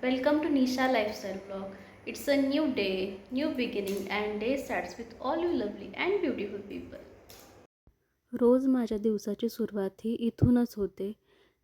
Welcome to Nisha Lifestyle Vlog. It's a new day, new beginning, and day starts with all you lovely and beautiful people. रोज माझ्या दिवसाची सुरुवात ही इथूनच होते.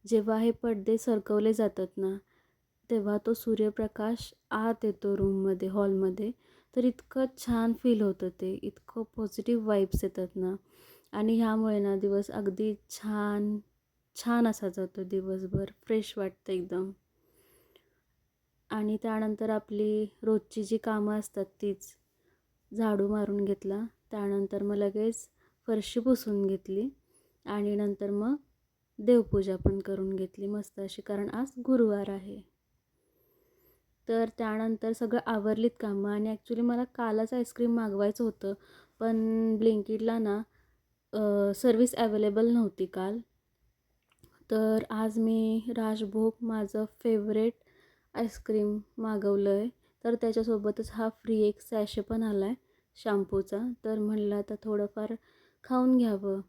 जेव्हा हे पडदे सरकवले जातात ना, तेव्हा तो सूर्यप्रकाश आत येतो रूममध्ये, हॉलमध्ये. तर इतकं छान फील होतं ते, इतकं पॉझिटिव्ह वाइब्स येतात ना आणि ह्यामुळे ना दिवस अगदी छान, छान असा जातो दिवसभर. फ्रेश वाटतं एकदम. आणि त्यानंतर आपली रोजची जी कामं असतात तीच. झाडू मारून घेतला, त्यानंतर मग लगेच फरशी पुसून घेतली आणि नंतर मग देवपूजा पण करून घेतली मस्त अशी, कारण आज गुरुवार आहे. तर त्यानंतर सगळं आवरलीत कामं आणि ॲक्च्युली मला कालच आईस्क्रीम मागवायचं होतं, पण ब्लिंकिटला ना सर्विस अवेलेबल नव्हती काल. तर आज मी राजभोग माझं फेवरेट आईस्क्रीम मागवलं आहे. तर त्याच्यासोबतच हा फ्री एक सॅशे पण आला आहे शॅम्पूचा. तर म्हणलं आता थोडंफार खाऊन घ्यावं.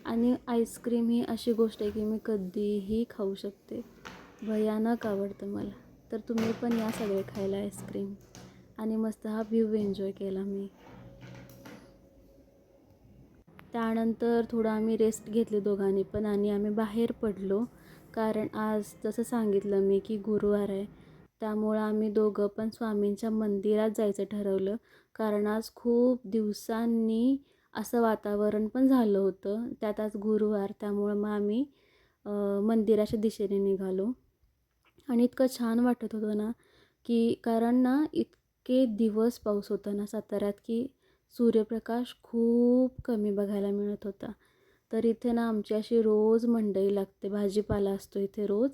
आणि आईस्क्रीम ही अशी गोष्ट आहे की मी कधीही खाऊ शकते. भयानक आवडतं मला. तर तुम्ही पण या सगळे खायला आईस्क्रीम. आणि मस्त हा व्ह्यू एन्जॉय केला मी. त्यानंतर थोडं आम्ही रेस्ट घेतली दोघांनी पण आणि आम्ही बाहेर पडलो. कारण आज जसं सांगितलं मी की गुरुवार आहे. त्यामुळं आम्ही दोघं पण स्वामींच्या मंदिरात जायचं ठरवलं. कारण आज खूप दिवसांनी असं वातावरण पण झालं होतं. त्यात आज गुरुवार, त्यामुळं मग आम्ही मंदिराच्या दिशेने निघालो. आणि इतकं छान वाटत होतं ना, की कारण ना इतके दिवस पाऊस होता ना साताऱ्यात, की सूर्यप्रकाश खूप कमी बघायला मिळत होता. तर इथे ना आमची अशी रोज मंडई लागते, भाजीपाला असतो इथे रोज.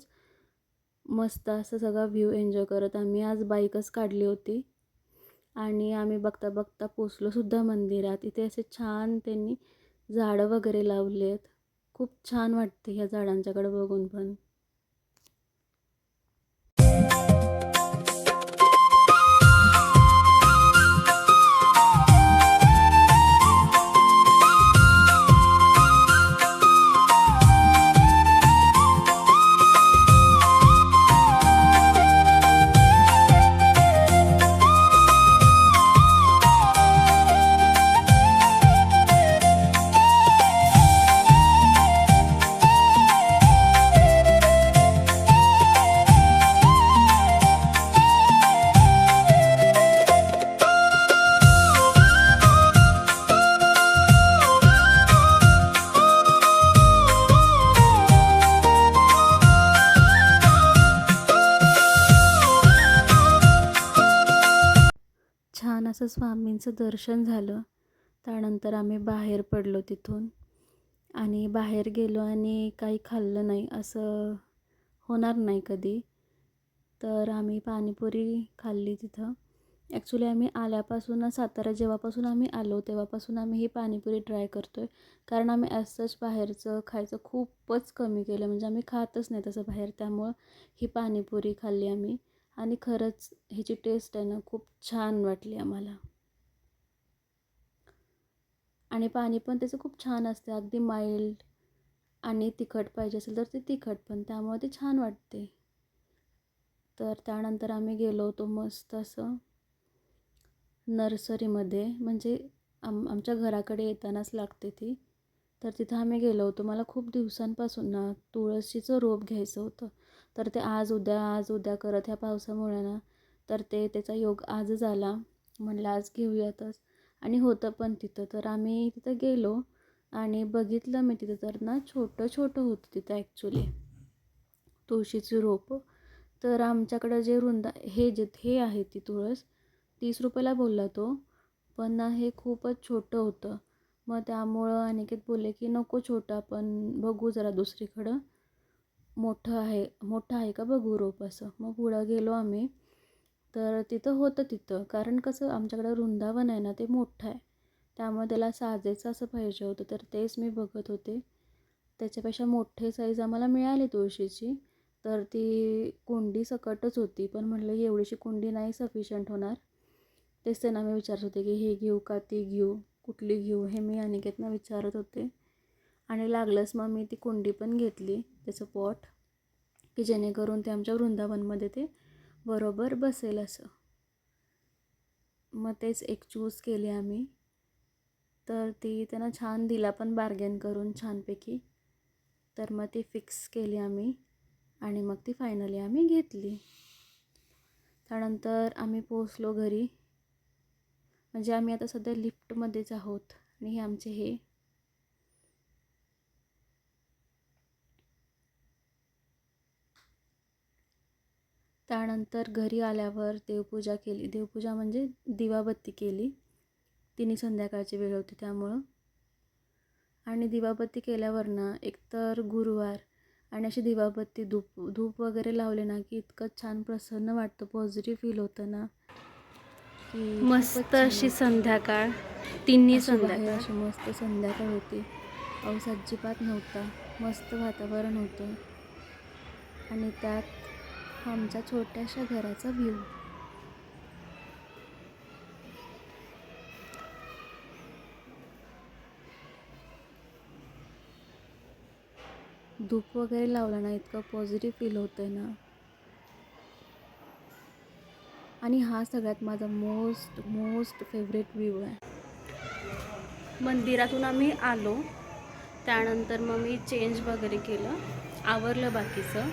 मस्त असं सगळा व्ह्यू एन्जॉय करत आम्ही आज बाईकच काढली होती आणि आम्ही बघता बघता पोचलोसुद्धा मंदिरात. इथे असे छान त्यांनी झाडं वगैरे लावली आहेत. खूप छान वाटते ह्या झाडांच्याकडे बघून पण. छान असं स्वामींचं दर्शन झालं. त्यानंतर आम्ही बाहेर पडलो तिथून आणि बाहेर गेलो आणि काही खाल्लं नाही असं होणार नाही कधी. तर आम्ही पाणीपुरी खाल्ली तिथं. ॲक्च्युली आम्ही आल्यापासून सातारा जेव्हापासून आम्ही आलो तेव्हापासून आम्ही ही पाणीपुरी ट्राय करतो आहे. कारण आम्ही असंच बाहेरचं खायचं खूपच कमी केलं, म्हणजे आम्ही खातच नाही तसं बाहेर. त्यामुळं ही पाणीपुरी खाल्ली आम्ही आणि खरंच ह्याची टेस्ट आहे ना खूप छान वाटली आम्हाला. आणि पाणी पण त्याचं खूप छान असते, अगदी माइल्ड. आणि तिखट पाहिजे असेल तर ते तिखट पण, त्यामुळे ते छान वाटते. तर त्यानंतर आम्ही गेलो होतो मस्त असं नर्सरीमध्ये, म्हणजे आमच्या घराकडे येतानाच लागते ती. तर तिथं आम्ही गेलो होतो. मला खूप दिवसांपासून ना तुळशीचं रोप घ्यायचं होतं. तर ते आज उद्या करत ह्या पावसामुळे ना, तर त्याचा योग आजच आला. म्हणलं आज घेऊयातच आणि होतं पण तिथं. तर आम्ही तिथं गेलो आणि बघितलं मी तिथं, तर ना छोटं छोटं होतं तिथं ॲक्च्युली तुळशीची रोपं. तर आमच्याकडं जे हे आहे ती तुळस 30 रुपयाला बोलला तो. पण ना हे खूपच छोटं होतं. मग त्यामुळं अनिकेत बोलले की नको छोटं, आपण बघू जरा दुसरीकडं मोठं आहे का बघू रोप असं. मग पुढं गेलो आम्ही. तर तिथं कारण कसं आमच्याकडं वृंदावन आहे ना ते मोठं आहे. त्यामुळे त्याला साजेचं असं पाहिजे होतं, तर तेच मी बघत होते. त्याच्यापेक्षा मोठे साईज आम्हाला मिळाली तुळशीची. तर ती कुंडी सकटच होती, पण म्हटलं एवढीशी कुंडी नाही सफिशियंट होणार. तेच त्यांना मी विचारत होते की हे घेऊ का ती घेऊ, कुठली घेऊ, हे मी अनिकेतना विचारत होते. आणि लागलंच मग मी ती कुंडी पण घेतली, त्याचं पॉट. की जेणेकरून ते आमच्या वृंदावनमध्ये ते बरोबर बसेल असं. मग तेच एक चूज केली आम्ही. तर ती त्यांना छान दिला पण बार्गेन करून छानपैकी. तर मग ती फिक्स केली आम्ही आणि मग ती फायनली आम्ही घेतली. त्यानंतर आम्ही पोहोचलो घरी. म्हणजे आम्ही आता सध्या लिफ्टमध्येच आहोत आणि हे आमचे हे त्यानंतर घरी आल्यावर देवपूजा केली. देवपूजा म्हणजे दिवाबत्ती केली. तिन्ही संध्याकाळची वेळ होती त्यामुळं. आणि दिवाबत्ती केल्यावर ना एकतर गुरुवार आणि अशी दिवाबत्ती धूप वगैरे लावले ना की इतकं छान प्रसन्न वाटतं, पॉझिटिव्ह फील होतं ना की मस्त अशी संध्याकाळ, तिन्ही संध्याकाळ. अशी मस्त संध्याकाळ होती. पाऊस अजिबात नव्हता, मस्त वातावरण होतं आणि त्यात आमच्या छोट्याशा घराचा व्ह्यू. धूप वगैरे लावला ना इतकं पॉझिटिव्ह फील होतं आहे ना. आणि हा सगळ्यात माझा मोस्ट फेवरेट व्ह्यू आहे. मंदिरातून आम्ही आलो, त्यानंतर मग मी चेंज वगैरे केलं, आवरलं बाकीचं,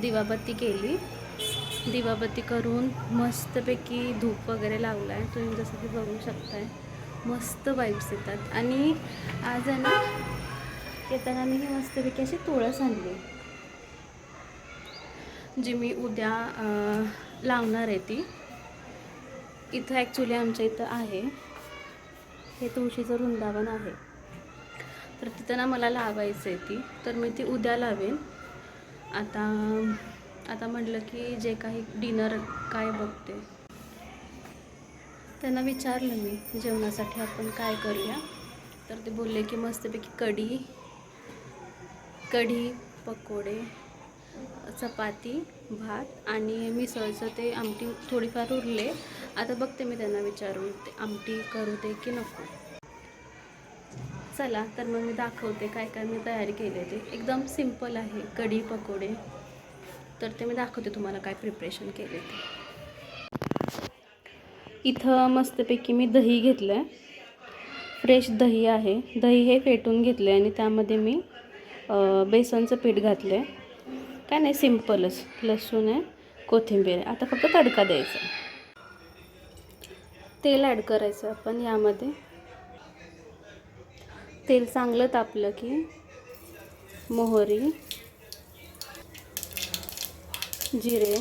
दिवाबत्ती केली. दिवाबत्ती करून मस्तपैकी धूप वगैरे लावला आहे. तुम्ही जसं की बघू शकताय मस्त वाईब्स येतात. आणि आज आहे ना येताना मी ही मस्तपैकी अशी तुळस आणली, जी मी उद्या लावणार आहे. ती इथं ॲक्च्युली आमच्या इथं आहे, हे तुळशीचं वृंदावन आहे. तर तिथं ना मला लावायचं आहे ती, तर मी ती उद्या लावेन. आता म्हटलं की जे काही डिनर काय बघते, त्यांना विचारलं मी जेवणासाठी आपण काय करूया. तर ते बोलले की मस्तपैकी कढी, पकोडे, चपाती, भात आणि मिसळचं ते आमटी थोडीफार उरले. आता बघते मी त्यांना विचारून ते आमटी करू दे की नको. चला तर मग मी दाखवते काय काय मी तयारी केली. ते एकदम सिंपल आहे, कढी पकोडे. तर ते मी दाखवते तुम्हाला काय प्रिपरेशन केले ते. इथं मस्तपैकी मी दही घेतलं आहे, फ्रेश दही आहे. दही हे फेटून घेतले आणि त्यामध्ये मी बेसनचं पीठ घातलं आहे. काय नाही, सिम्पलच. लसूण आहे, कोथिंबीर आहे. आता फक्त तडका द्यायचा. तेल ॲड करायचं आपण यामध्ये. तेल चांगलं तापलं की मोहरी, जिरे,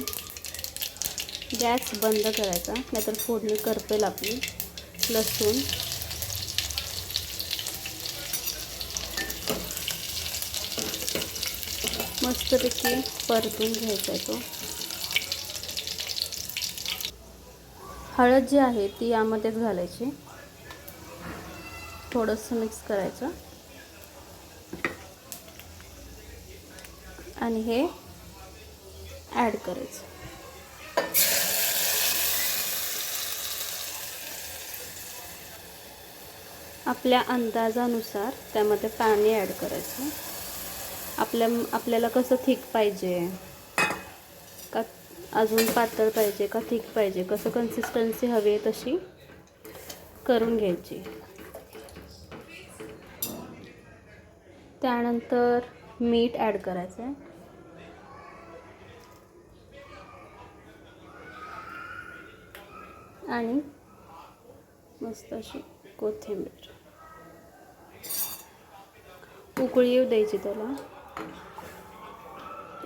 गॅस बंद करायचा नाहीतर फोडणी करपेल आपली. लसूण, मस्तपैकी परतून घ्यायचा आहे तो. हळद जी आहे ती यामध्येच घालायची, थोडंसं मिक्स करायचं आणि हे ॲड करायचं. आपल्या अंदाजानुसार त्यामध्ये पाणी ॲड करायचं. आपल्याला कसं थिक पाहिजे, का अजून पातळ पाहिजे, का थिक पाहिजे, कसं कन्सिस्टन्सी हवी आहे तशी करून घ्यायची. त्यानंतर मीठ ॲड करायचं आहे. आणि मस्त अशी कोथिंबीर. उकळी येऊ द्यायची त्याला.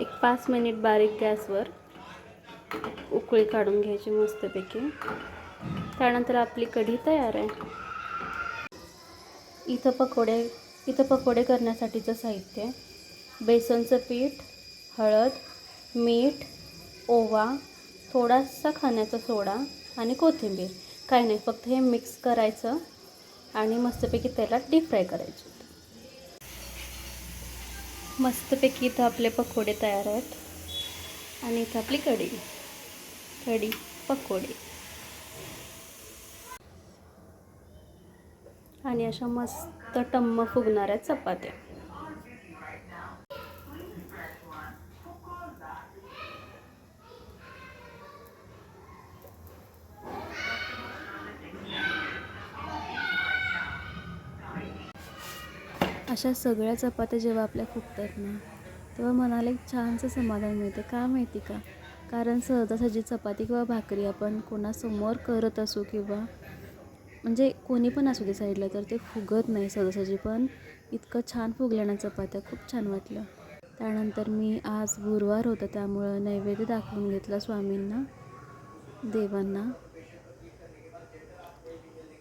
एक 5 मिनिट बारीक गॅसवर उकळी काढून घ्यायची मस्तपैकी. त्यानंतर आपली कढी तयार आहे. इथं पकोडे करण्यासाठीचं साहित्य: बेसनचं पीठ, हळद, मीठ, ओवा, थोडासा खाण्याचा सोडा आणि कोथिंबीर. काही नाही, फक्त हे मिक्स करायचं आणि मस्तपैकी तेलात डीप फ्राय करायचे. मस्तपैकी इथं आपले पकोडे तयार आहेत आणि इथं आपली कढी पकोडे आणि अशा मस्त टम्म फुगणाऱ्या चपात्या. अशा सगळ्या चपात्या जेव्हा आपल्या फुगतात ना, तेव्हा मनाला एक छानसं समाधान मिळते. का माहिती का? कारण सहजासहजी चपाती किंवा भाकरी आपण कोणासमोर करत असू किंवा म्हणजे कोणी पण असू दे साईडला, तर ते फुगत नाही सहजासहजी. पण इतकं छान फुगल्या ना चपात्या, खूप छान वाटलं. त्यानंतर मी आज गुरुवार होता त्यामुळं नैवेद्य दाखवून घेतला स्वामींना, देवांना.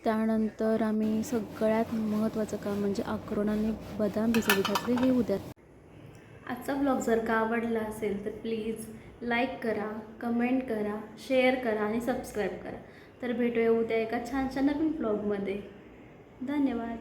त्यानंतर आम्ही सगळ्यात महत्त्वाचं काम म्हणजे अक्रोड आणि बदाम भिजत घातले, हे उद्या. आजचा ब्लॉग जर का आवडला असेल तर प्लीज लाईक करा, कमेंट करा, शेअर करा आणि सबस्क्राईब करा. तर भेटूया उद्या एका छानशा नवीन ब्लॉगमध्ये. धन्यवाद.